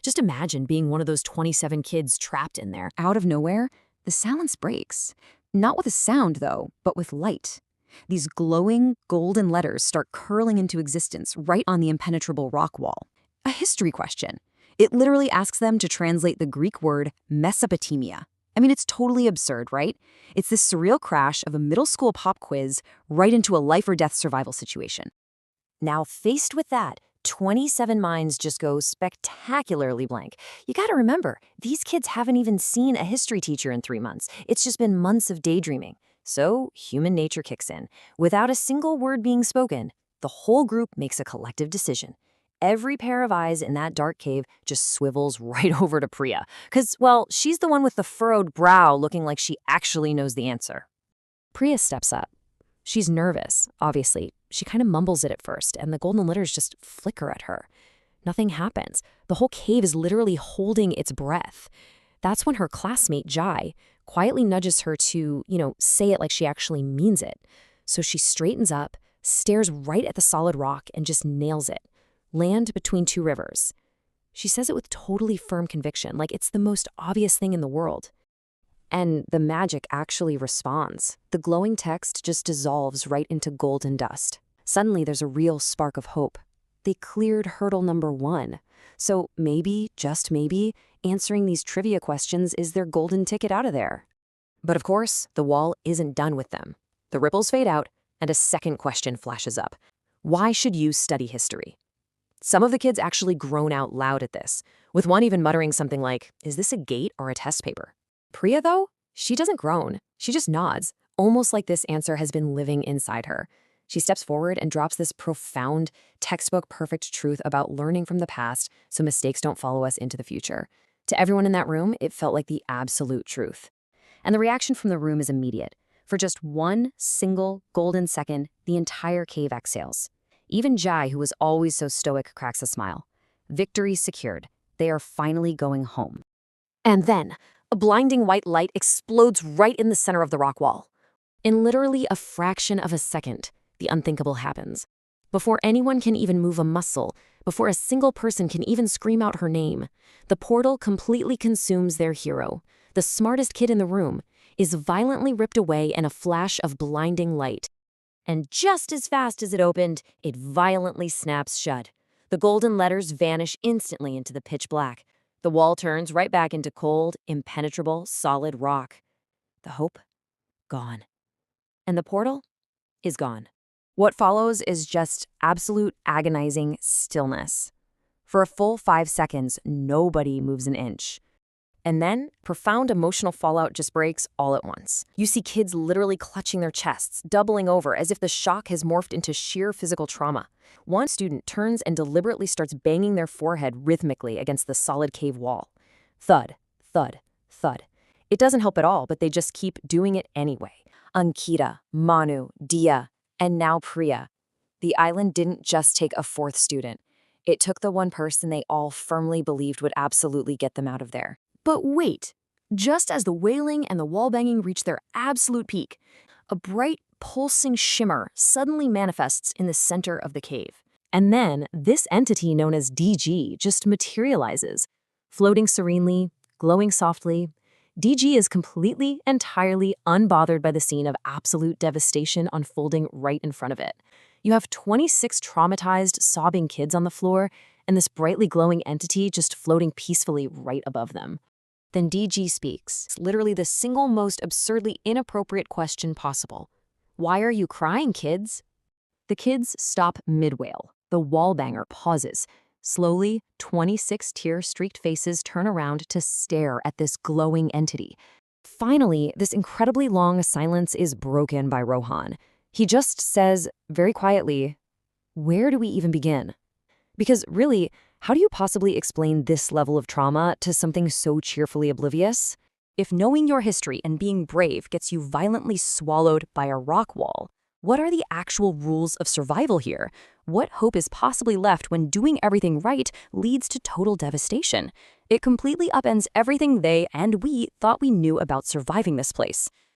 Just imagine being one of those 27 kids trapped in there. Out of nowhere, the silence breaks. Not with a sound, though, but with light. These glowing, golden letters start curling into existence right on the impenetrable rock wall. A history question. It literally asks them to translate the Greek word Mesopotamia. I mean, it's totally absurd, right? It's this surreal crash of a middle school pop quiz right into a life-or-death survival situation. Now, faced with that, 27 minds just go spectacularly blank. You gotta remember, these kids haven't even seen a history teacher in 3 months. It's just been months of daydreaming. So, human nature kicks in. Without a single word being spoken, the whole group makes a collective decision. Every pair of eyes in that dark cave just swivels right over to Priya. Because, well, she's the one with the furrowed brow looking like she actually knows the answer. Priya steps up. She's nervous, obviously. She kind of mumbles it at first, and the golden letters just flicker at her. Nothing happens. The whole cave is literally holding its breath. That's when her classmate, Jai, quietly nudges her to, say it like she actually means it. So she straightens up, stares right at the solid rock, and just nails it. Land between two rivers. She says it with totally firm conviction, like it's the most obvious thing in the world. And the magic actually responds. The glowing text just dissolves right into golden dust. Suddenly, there's a real spark of hope. They cleared hurdle number 1. So maybe, just maybe, answering these trivia questions is their golden ticket out of there. But of course, the wall isn't done with them. The ripples fade out, and a second question flashes up. Why should you study history? Some of the kids actually groan out loud at this, with one even muttering something like, is this a gate or a test paper? Priya, though, she doesn't groan. She just nods, almost like this answer has been living inside her. She steps forward and drops this profound, textbook-perfect truth about learning from the past so mistakes don't follow us into the future. To everyone in that room, it felt like the absolute truth. And the reaction from the room is immediate. For just one single golden second, the entire cave exhales. Even Jai, who was always so stoic, cracks a smile. Victory secured. They are finally going home. And then, a blinding white light explodes right in the center of the rock wall. In literally a fraction of a second, the unthinkable happens. Before anyone can even move a muscle, before a single person can even scream out her name, the portal completely consumes their hero. The smartest kid in the room is violently ripped away in a flash of blinding light. And just as fast as it opened, it violently snaps shut. The golden letters vanish instantly into the pitch black. The wall turns right back into cold, impenetrable, solid rock. The hope? Gone. And the portal is gone. What follows is just absolute agonizing stillness. For a full 5 seconds, nobody moves an inch. And then, profound emotional fallout just breaks all at once. You see kids literally clutching their chests, doubling over as if the shock has morphed into sheer physical trauma. One student turns and deliberately starts banging their forehead rhythmically against the solid cave wall. Thud, thud, thud. It doesn't help at all, but they just keep doing it anyway. Ankita, Manu, Dia, and now Priya. The island didn't just take a 4th student. It took the one person they all firmly believed would absolutely get them out of there. But wait, just as the wailing and the wall banging reach their absolute peak, a bright, pulsing shimmer suddenly manifests in the center of the cave. And then this entity known as DG just materializes, floating serenely, glowing softly. DG is completely, entirely unbothered by the scene of absolute devastation unfolding right in front of it. You have 26 traumatized, sobbing kids on the floor, and this brightly glowing entity just floating peacefully right above them. Then DG speaks. It's literally the single most absurdly inappropriate question possible. Why are you crying, kids? The kids stop mid-wail. The wallbanger pauses. Slowly, 26 tear-streaked faces turn around to stare at this glowing entity. Finally, this incredibly long silence is broken by Rohan. He just says, very quietly, where do we even begin? Because really, how do you possibly explain this level of trauma to something so cheerfully oblivious? If knowing your history and being brave gets you violently swallowed by a rock wall, what are the actual rules of survival here? What hope is possibly left when doing everything right leads to total devastation? It completely upends everything they and we thought we knew about surviving this place.